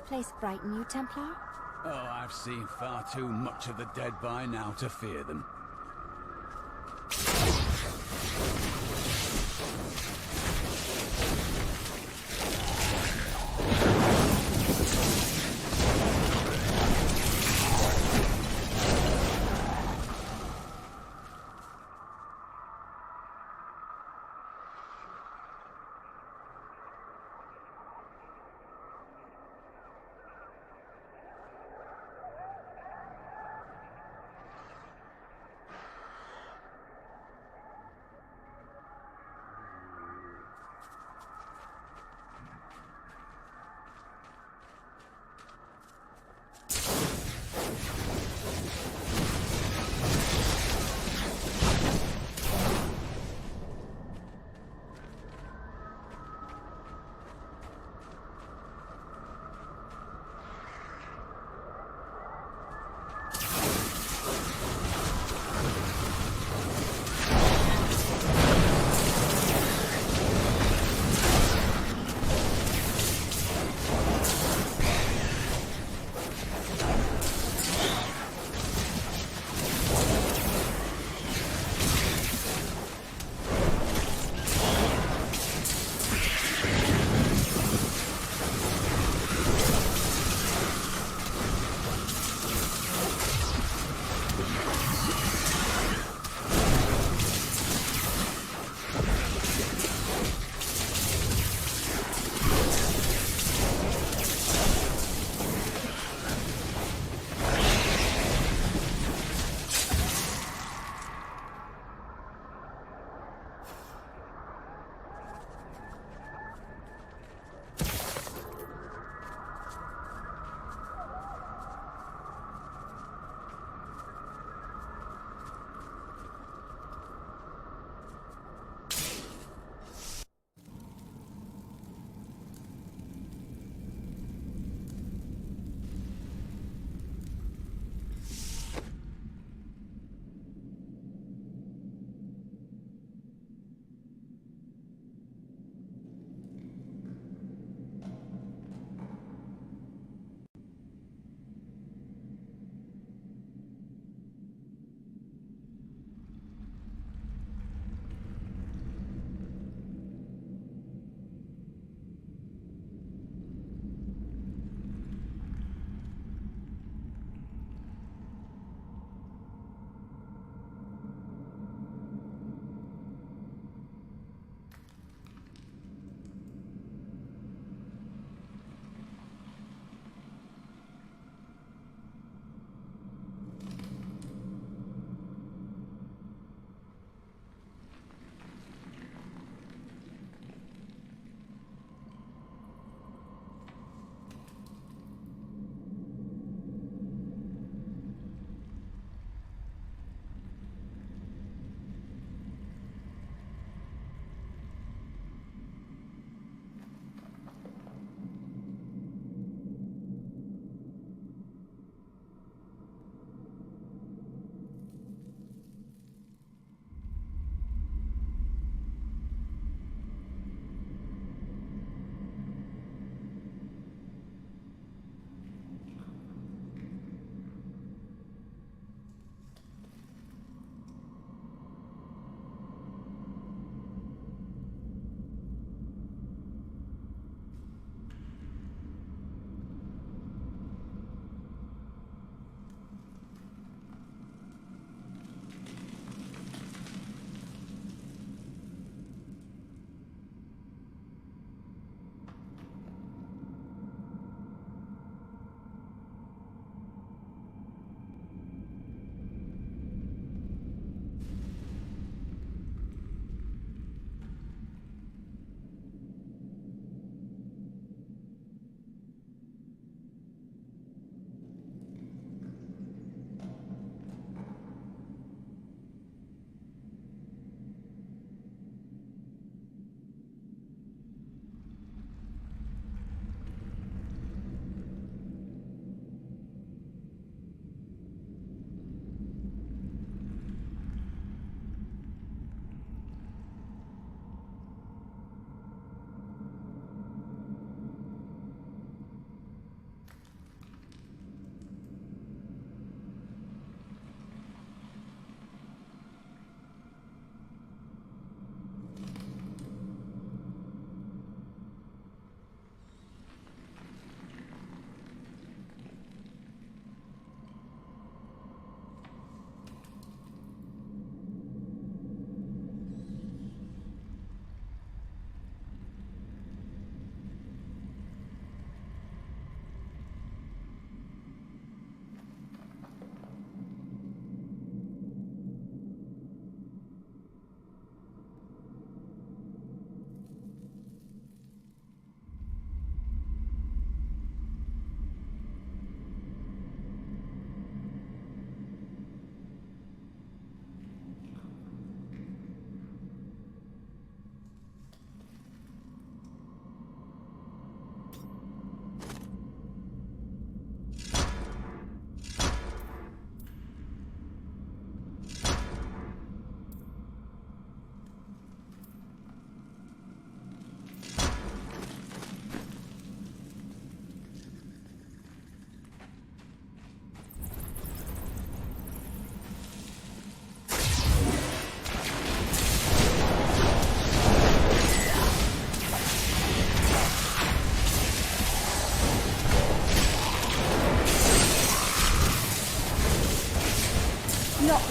place frighten you, Templar? Oh, I've seen far too much of the dead by now to fear them.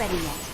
ready yet.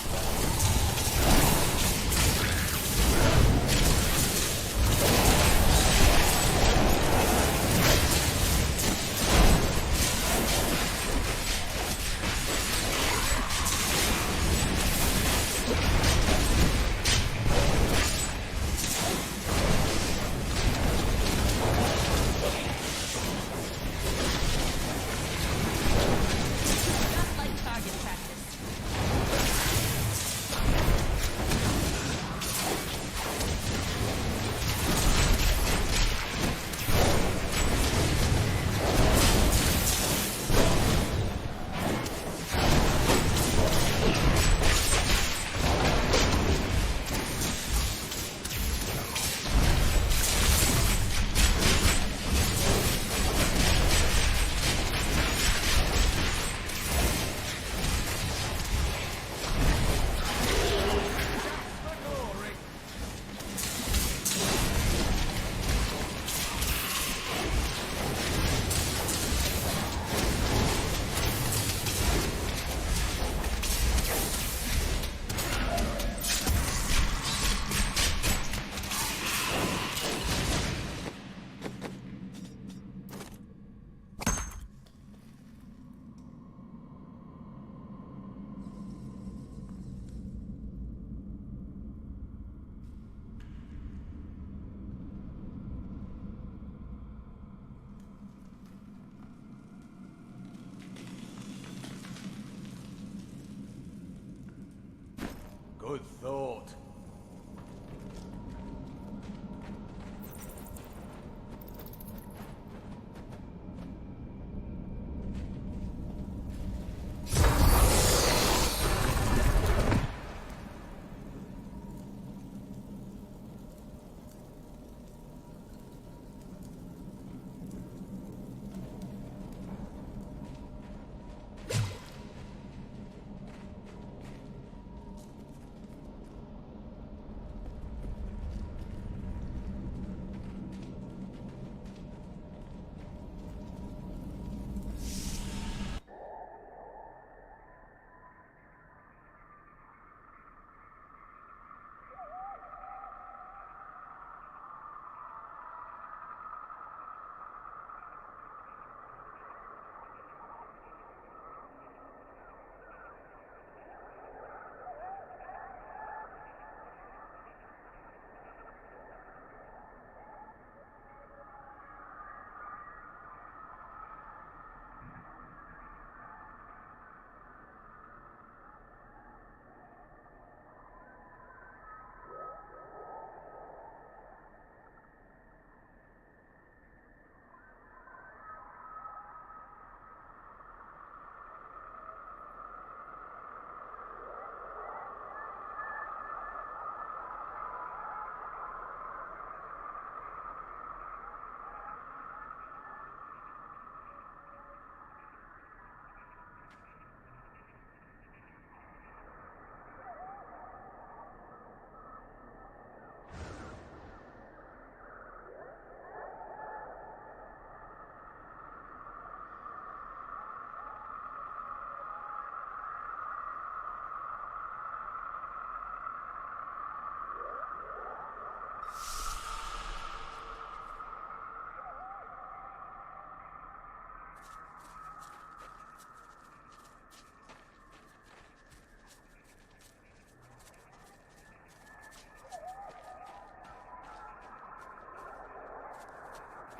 Good thought.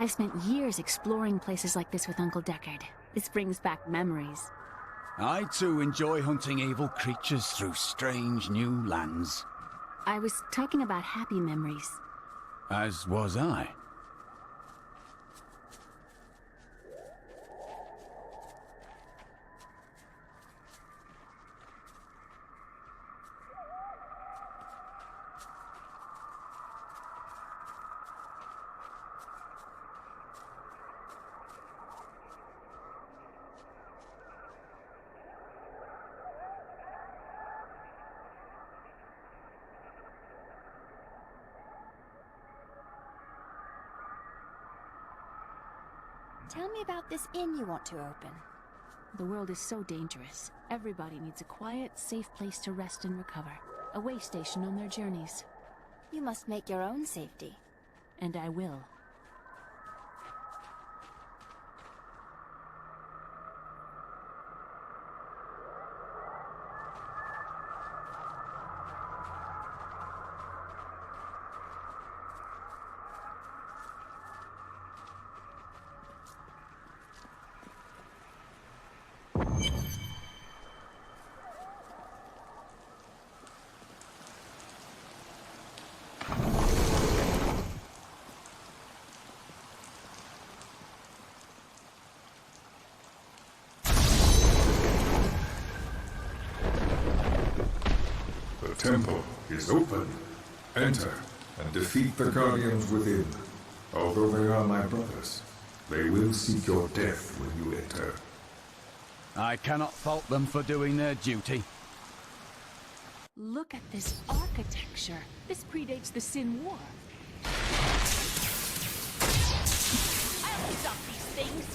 I've spent years exploring places like this with Uncle Deckard. This brings back memories. I too enjoy hunting evil creatures through strange new lands. I was talking about happy memories. As was I. Tell me about this inn you want to open. The world is so dangerous. Everybody needs a quiet, safe place to rest and recover. A way station on their journeys. You must make your own safety. And I will. The temple is open. Enter and defeat the guardians within. Although they are my brothers, they will seek your death when you enter. I cannot fault them for doing their duty. Look at this architecture. This predates the Sin War. I'll stop these things.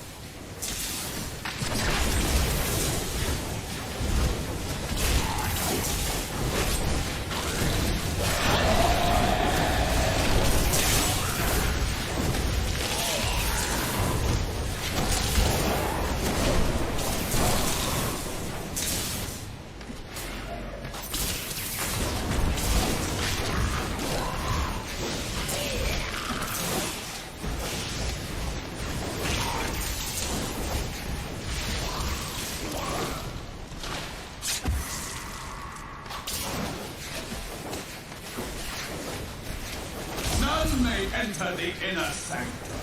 None may enter the inner sanctum.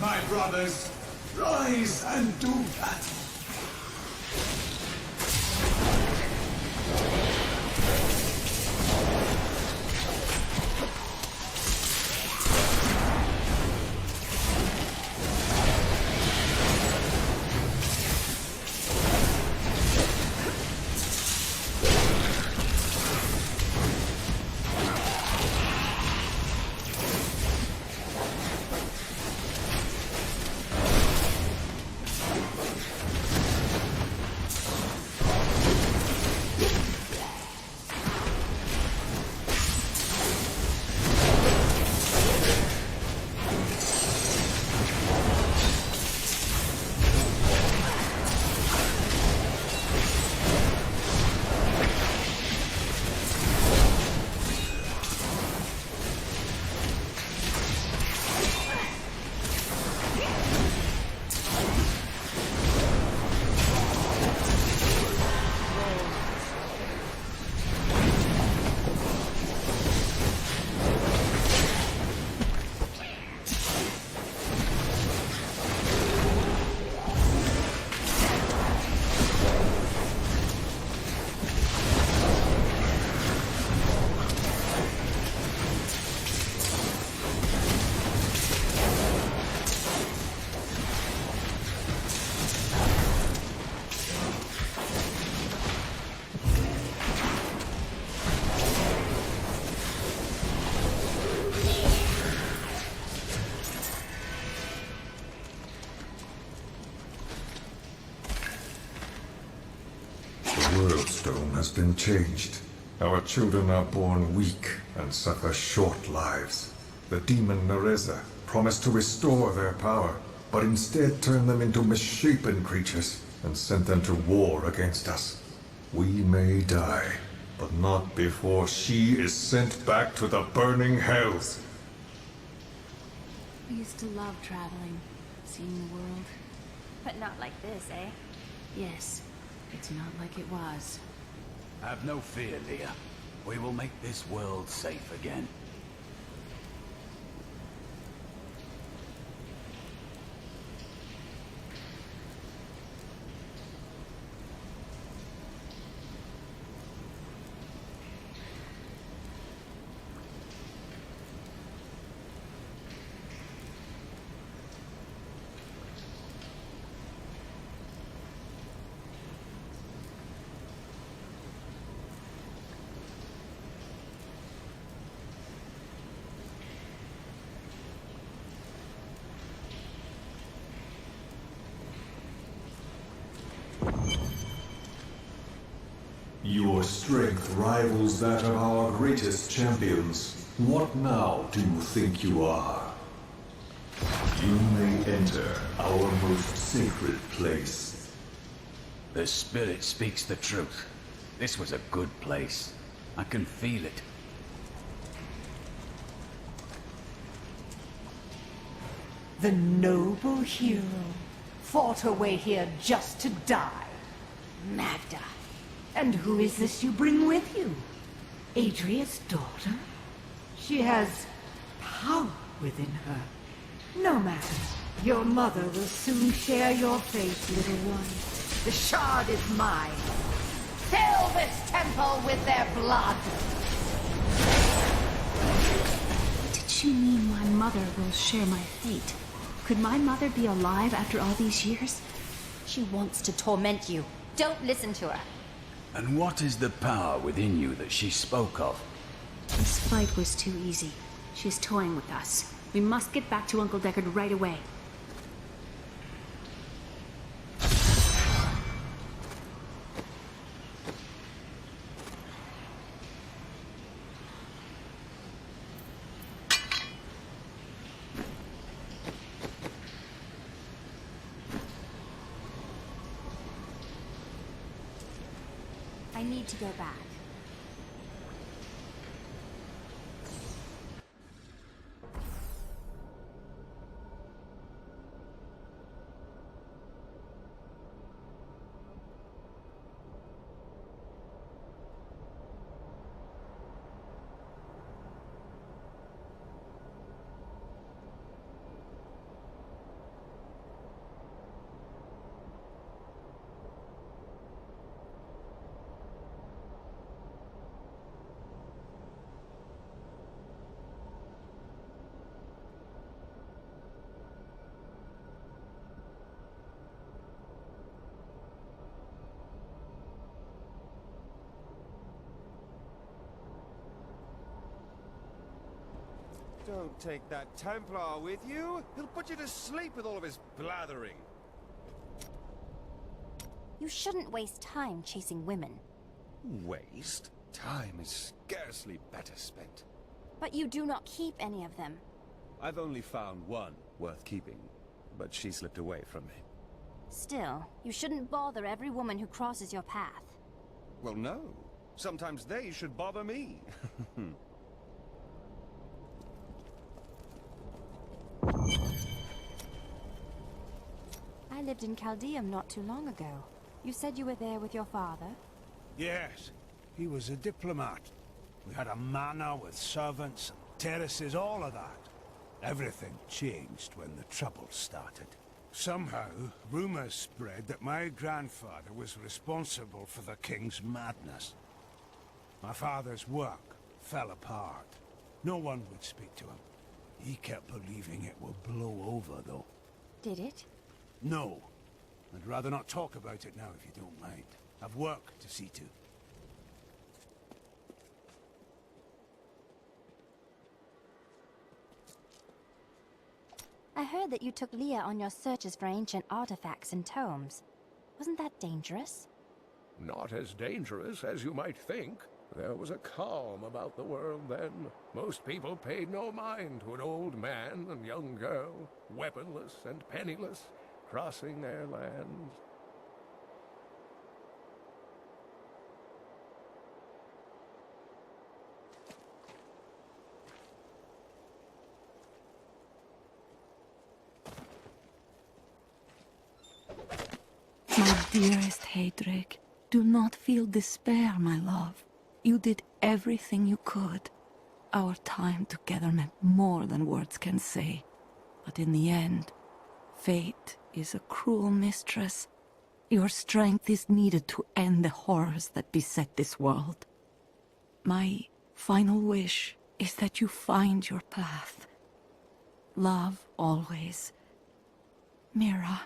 My brothers, rise and do battle. World Stone has been changed. Our children are born weak and suffer short lives. The demon Nereza promised to restore their power, but instead turned them into misshapen creatures and sent them to war against us. We may die, but not before she is sent back to the burning hells. I used to love traveling, seeing the world. But not like this, eh? Yes, it's not like it was. Have no fear, Leah. We will make this world safe again. Your strength rivals that of our greatest champions. What now do you think you are? You may enter our most sacred place. The spirit speaks the truth. This was a good place. I can feel it. The noble hero fought her way here just to die. Magda. And who is this you bring with you? Adria's daughter? She has power within her. No matter. Your mother will soon share your fate, little one. The shard is mine. Fill this temple with their blood! Did she mean my mother will share my fate? Could my mother be alive after all these years? She wants to torment you. Don't listen to her. And what is the power within you that she spoke of? This fight was too easy. She's toying with us. We must get back to Uncle Deckard right away. I need to go back. Don't take that Templar with you. He'll put you to sleep with all of his blathering. You shouldn't waste time chasing women. Waste? Time is scarcely better spent. But you do not keep any of them. I've only found one worth keeping, but she slipped away from me. Still, you shouldn't bother every woman who crosses your path. Well, no. Sometimes they should bother me. I lived in Chaldeum not too long ago. You said you were there with your father? Yes, he was a diplomat. We had a manor with servants and terraces, all of that. Everything changed when the trouble started. Somehow, rumors spread that my grandfather was responsible for the king's madness. My father's work fell apart. No one would speak to him. He kept believing it would blow over, though. Did it? No. I'd rather not talk about it now, if you don't mind. I've work to see to. I heard that you took Leah on your searches for ancient artifacts and tomes. Wasn't that dangerous? not as dangerous as you might think. There was a calm about the world then. Most people paid no mind to an old man and young girl, weaponless and penniless, crossing their lands. My dearest Heydrich, do not feel despair, my love. You did everything you could. Our time together meant more than words can say. But in the end, fate is a cruel mistress. Your strength is needed to end the horrors that beset this world. My final wish is that you find your path. Love always. Mira.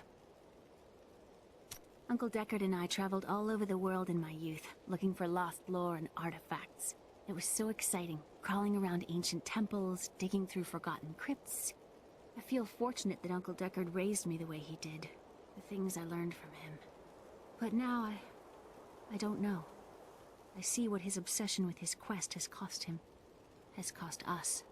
Uncle Deckard and I traveled all over the world in my youth, looking for lost lore and artifacts. It was so exciting, crawling around ancient temples, digging through forgotten crypts. I feel fortunate that Uncle Deckard raised me the way he did, the things I learned from him. But now I don't know. I see what his obsession with his quest has cost him, has cost us.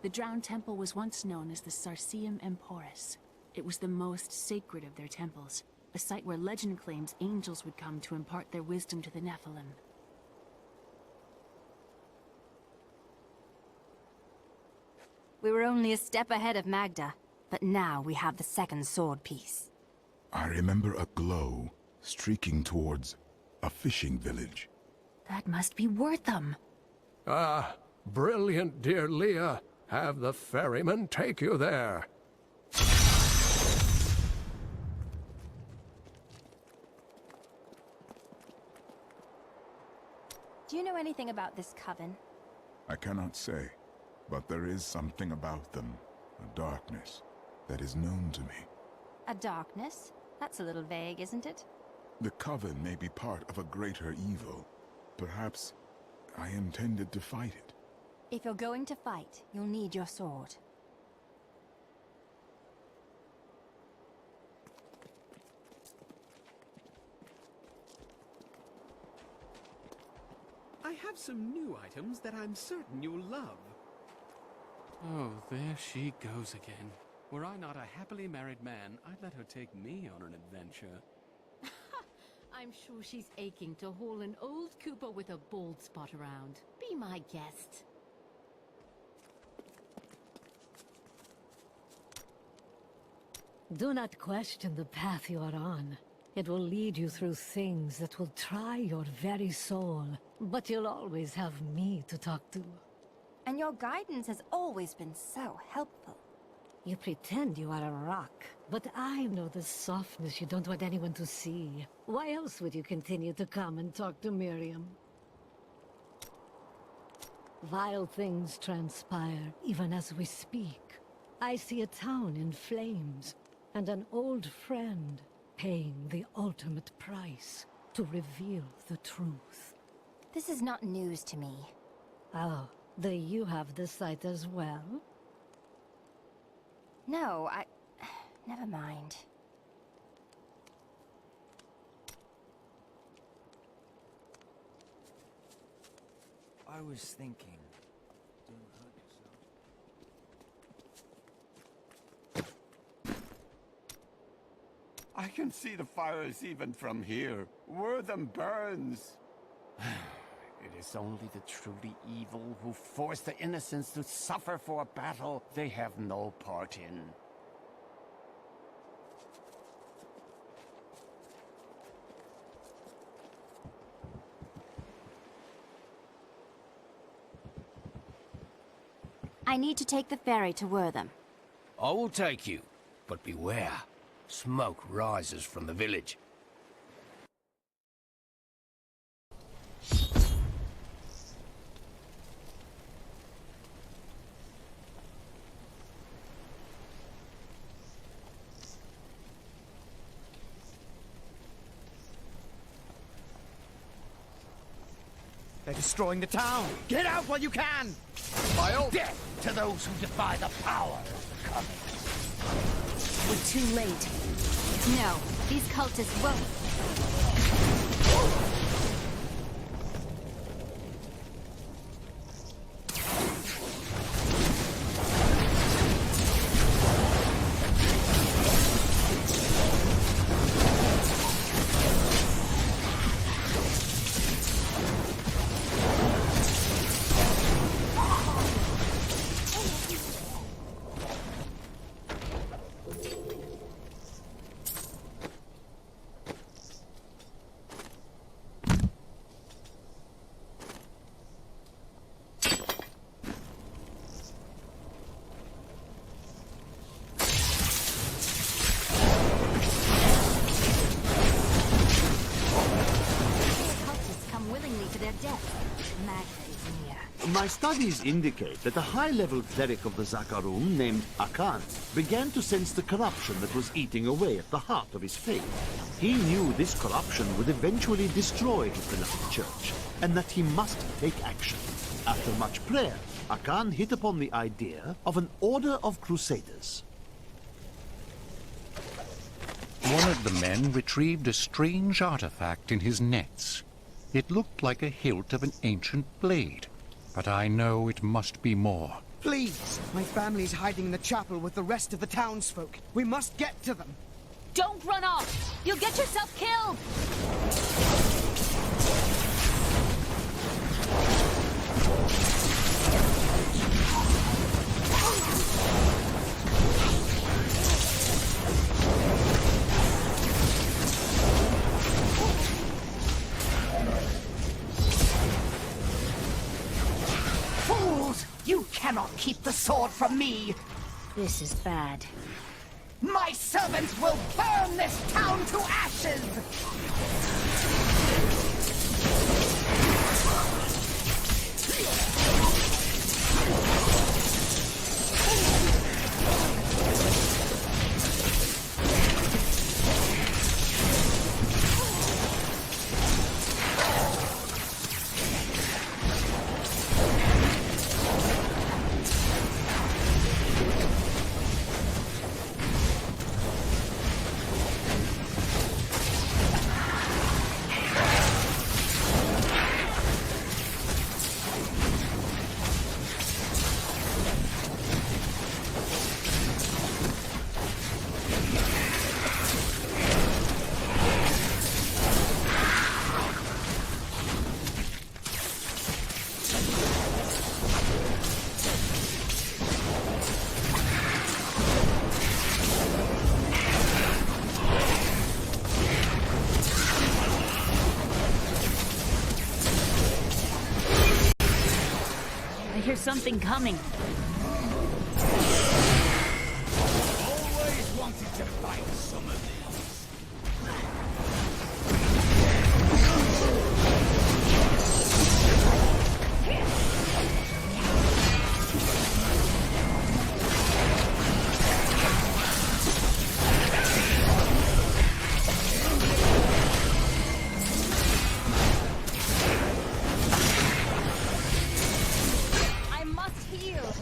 The Drowned Temple was once known as the Sarsium Emporis. It was the most sacred of their temples, a site where legend claims angels would come to impart their wisdom to the Nephilim. We were only a step ahead of Magda, but now we have the second sword piece. I remember a glow streaking towards a fishing village. That must be Wortham. Ah, brilliant, dear Leah. Have the ferryman take you there. Do you know anything about this coven? I cannot say, but there is something about them, a darkness, that is known to me. A darkness? That's a little vague, isn't it? The coven may be part of a greater evil. Perhaps I intended to fight it. If you're going to fight, you'll need your sword. I have some new items that I'm certain you'll love. Oh, there she goes again. Were I not a happily married man, I'd let her take me on an adventure. I'm sure she's aching to haul an old Cooper with a bald spot around. Be my guest. Do not question the path you are on. It will lead you through things that will try your very soul. But you'll always have me to talk to. And your guidance has always been so helpful. You pretend you are a rock, but I know the softness you don't want anyone to see. Why else would you continue to come and talk to Miriam? Vile things transpire, even as we speak. I see a town in flames, and an old friend paying the ultimate price to reveal the truth. This is not news to me. Oh, do you have the sight as well? No, never mind. I was thinking... I can see the fires even from here. Wortham burns. It is only the truly evil who force the innocents to suffer for a battle they have no part in. I need to take the ferry to Wortham. I will take you, but beware. Smoke rises from the village. They're destroying the town! Get out while you can! By all death to those who defy the power of the Coven. With too late. No, these cultists won't. My studies indicate that a high-level cleric of the Zakarum named Akan began to sense the corruption that was eating away at the heart of his faith. He knew this corruption would eventually destroy his beloved church, and that he must take action. After much prayer, Akan hit upon the idea of an order of crusaders. One of the men retrieved a strange artifact in his nets. It looked like a hilt of an ancient blade, but I know it must be more. Please! My family's hiding in the chapel with the rest of the townsfolk. We must get to them. Don't run off! You'll get yourself killed! Fools! You cannot keep the sword from me! This is bad. My servants will burn this town to ashes! I hear something coming. Always wanted to fight some of these. I must heal.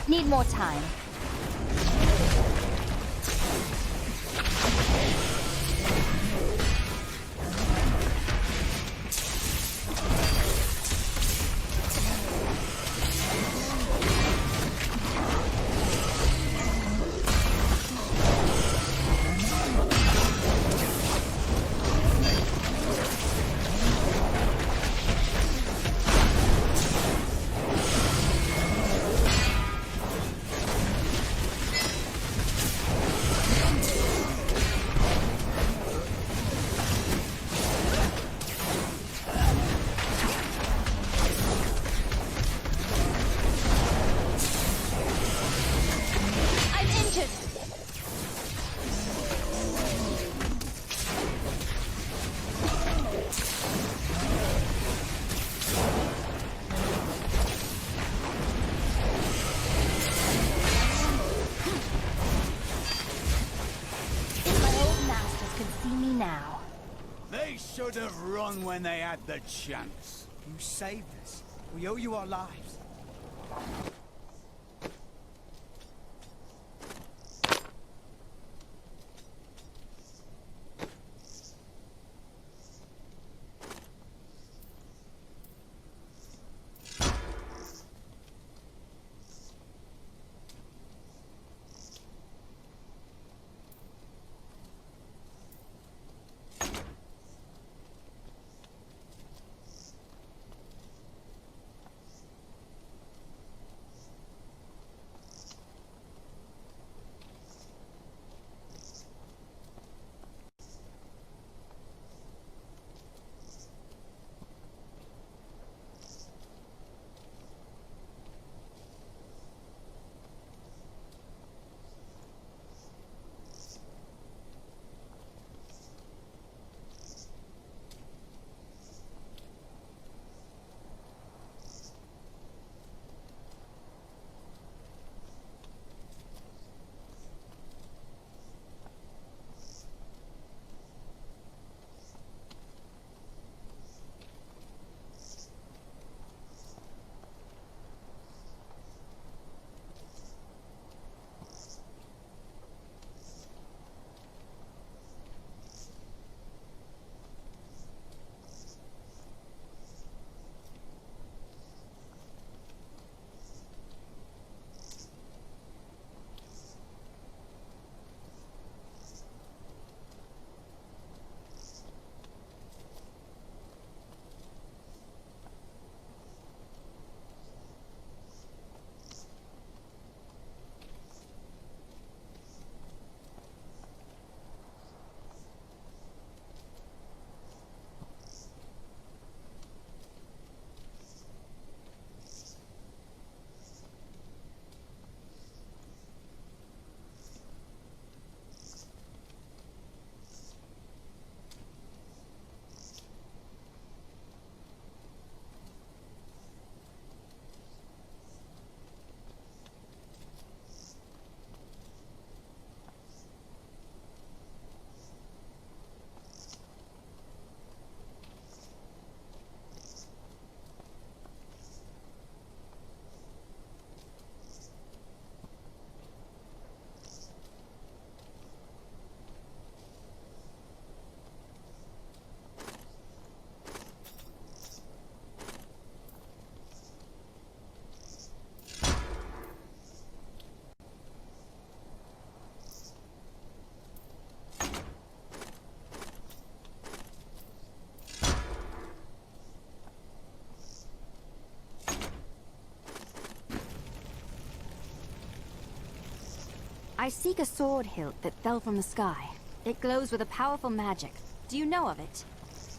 Need more time. now. They should have run when they had the chance. You saved us. We owe you our lives. I seek a sword hilt that fell from the sky. It glows with a powerful magic. Do you know of it?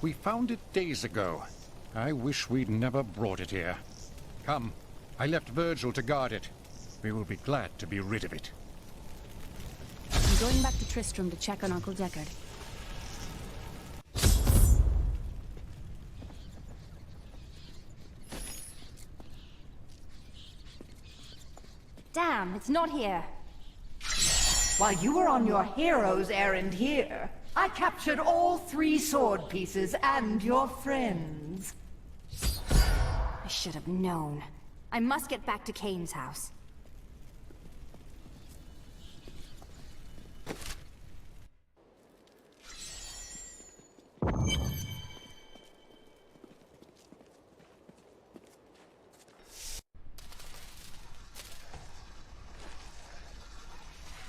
We found it days ago. I wish we'd never brought it here. Come, I left Virgil to guard it. We will be glad to be rid of it. I'm going back to Tristram to check on Uncle Deckard. Damn, it's not here. While you were on your hero's errand here, I captured all 3 sword pieces and your friends. I should have known. I must get back to Kane's house.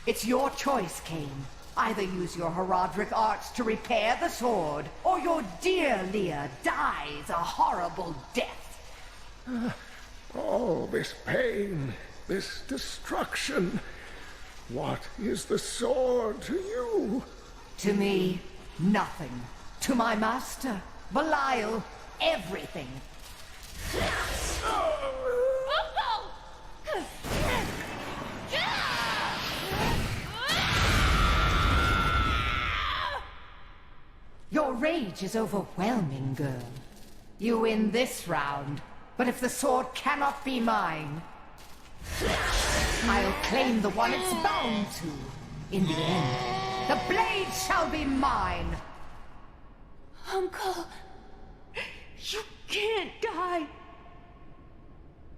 It's your choice, Kane. Either use your Herodric arts to repair the sword, or your dear Leah dies a horrible death. All this pain, this destruction. What is the sword to you? To me, nothing. To my master, Belial, everything. Your rage is overwhelming, girl. You win this round, but if the sword cannot be mine, I'll claim the one it's bound to. In the end, the blade shall be mine, Uncle! You can't die!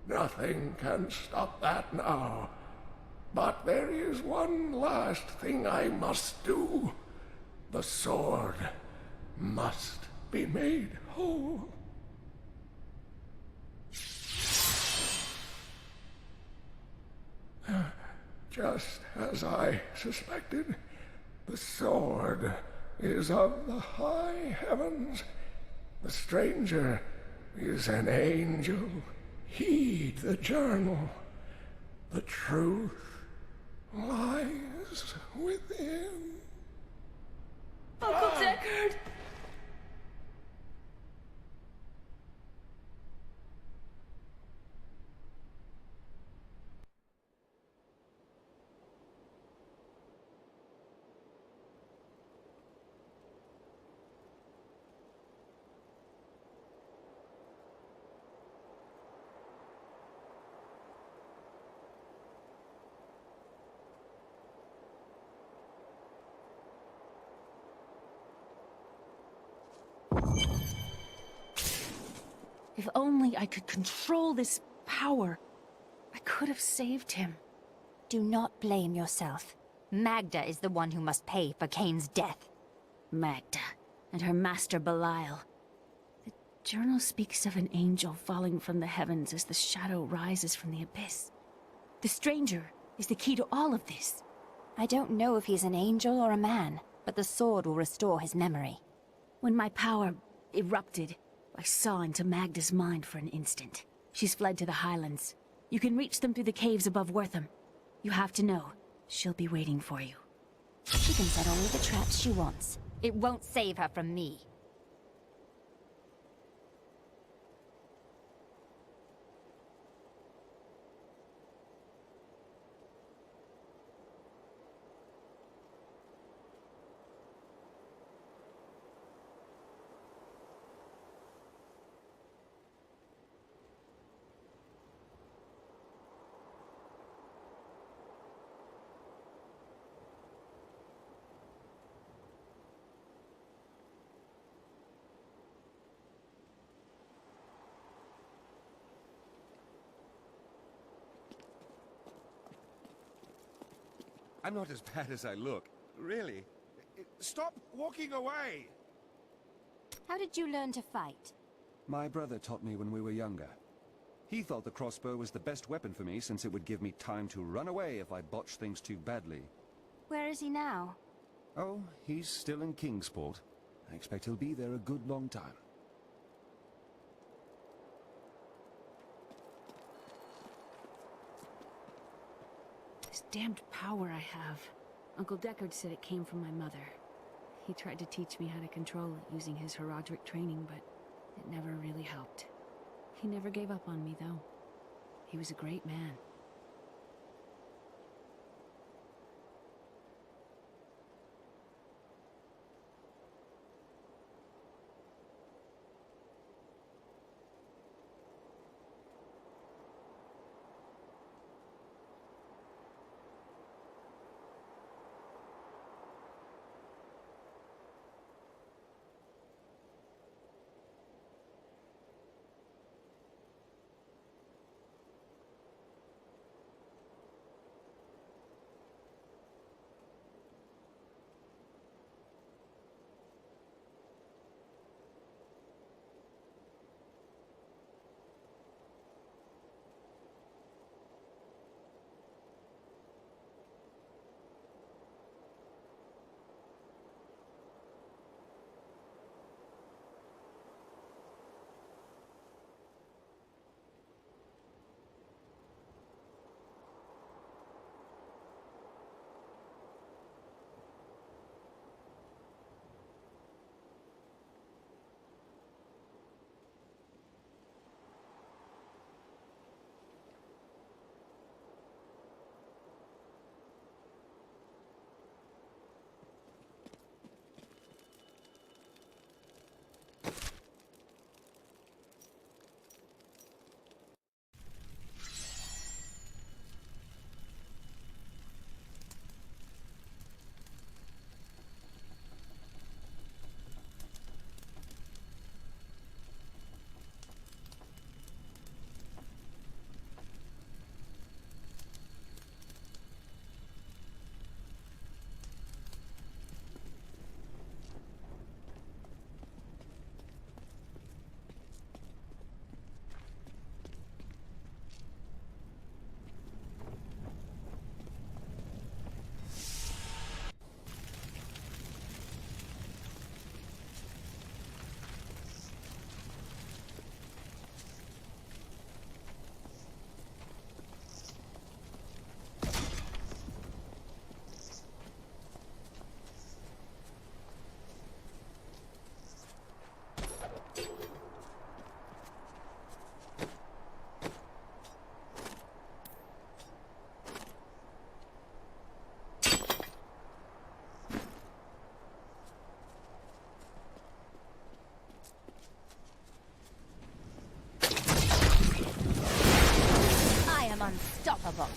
Nothing can stop that now. But there is one last thing I must do. The sword must be made whole. Just as I suspected, the sword is of the high heavens. The stranger is an angel. Heed the journal. The truth lies within. Uncle Deckard! If only I could control this power, I could have saved him. Do not blame yourself. Magda is the one who must pay for Kain's death. Magda and her master Belial. The journal speaks of an angel falling from the heavens as the shadow rises from the abyss. The stranger is the key to all of this. I don't know if he's an angel or a man, but the sword will restore his memory. When my power erupted, I saw into Magda's mind for an instant. She's fled to the Highlands. You can reach them through the caves above Wortham. You have to know, she'll be waiting for you. She can set all the traps she wants. It won't save her from me. I'm not as bad as I look. Really. Stop walking away! How did you learn to fight? My brother taught me when we were younger. He thought the crossbow was the best weapon for me since it would give me time to run away if I botched things too badly. Where is he now? Oh, he's still in Kingsport. I expect he'll be there a good long time. This damned power I have. Uncle Deckard said it came from my mother. He tried to teach me how to control it using his Herodric training, but it never really helped. He never gave up on me, though. He was a great man. above.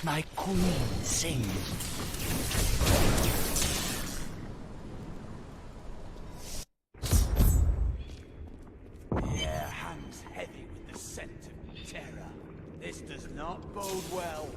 My queen sings. Your hands heavy with the scent of terror. This does not bode well.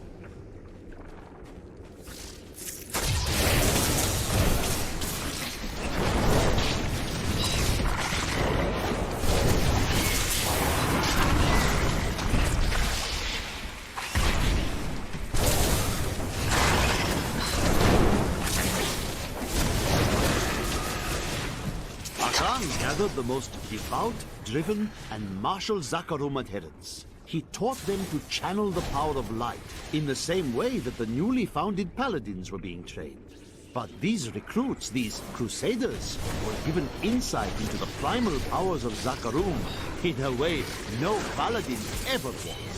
Akan gathered the most devout, driven, and martial Zakarum adherents. He taught them to channel the power of light in the same way that the newly founded paladins were being trained. But these recruits, these crusaders, were given insight into the primal powers of Zakarum in a way no paladin ever was.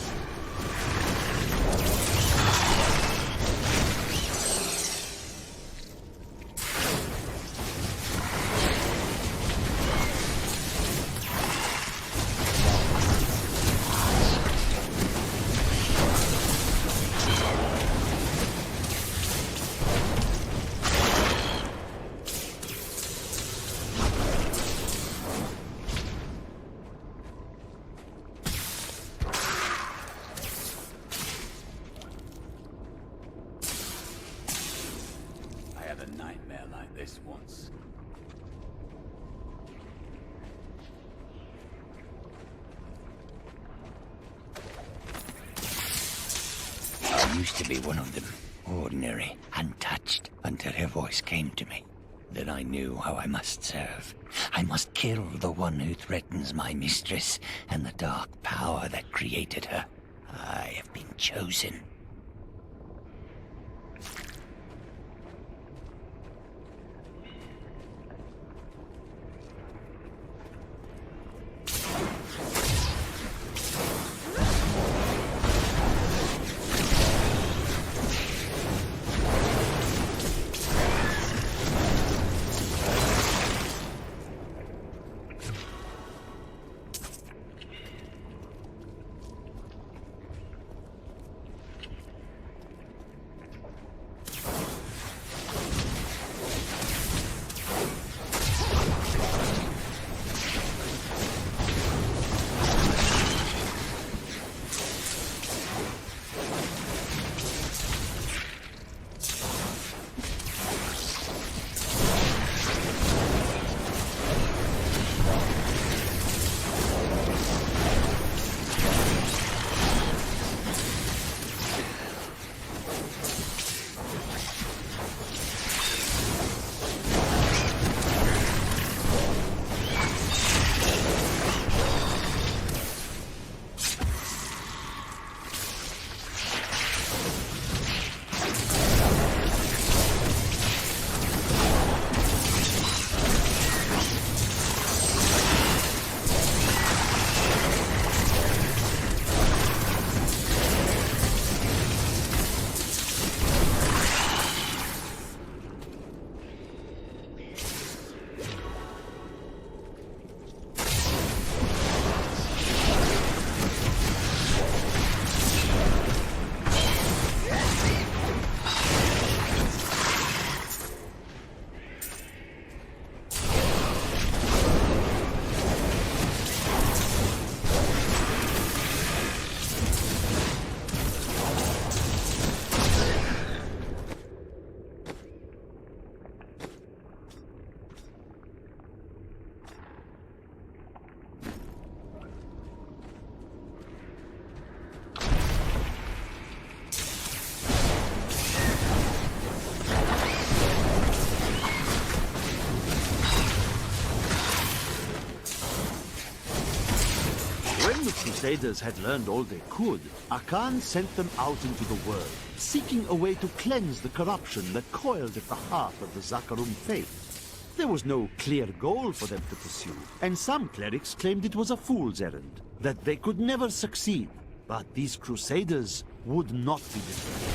Once. I used to be one of them, ordinary, untouched, until her voice came to me. Then I knew how I must serve. I must kill the one who threatens my mistress and the dark power that created her. I have been chosen. the Crusaders had learned all they could, Akan sent them out into the world, seeking a way to cleanse the corruption that coiled at the heart of the Zakarum faith. There was no clear goal for them to pursue, and some clerics claimed it was a fool's errand, that they could never succeed. But these Crusaders would not be deterred.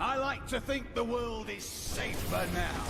I like to think the world is safer now.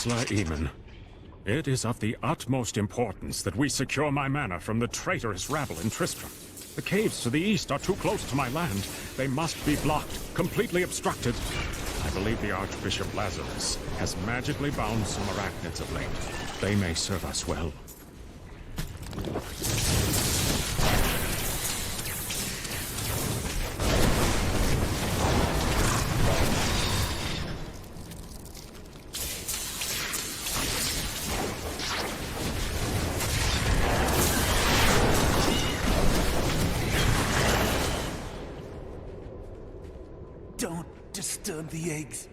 Chancellor Eamon, it is of the utmost importance that we secure my manor from the traitorous rabble in Tristram. The caves to the east are too close to my land. They must be blocked, completely obstructed. I believe the Archbishop Lazarus has magically bound some arachnids of late. They may serve us well. Don't disturb the eggs.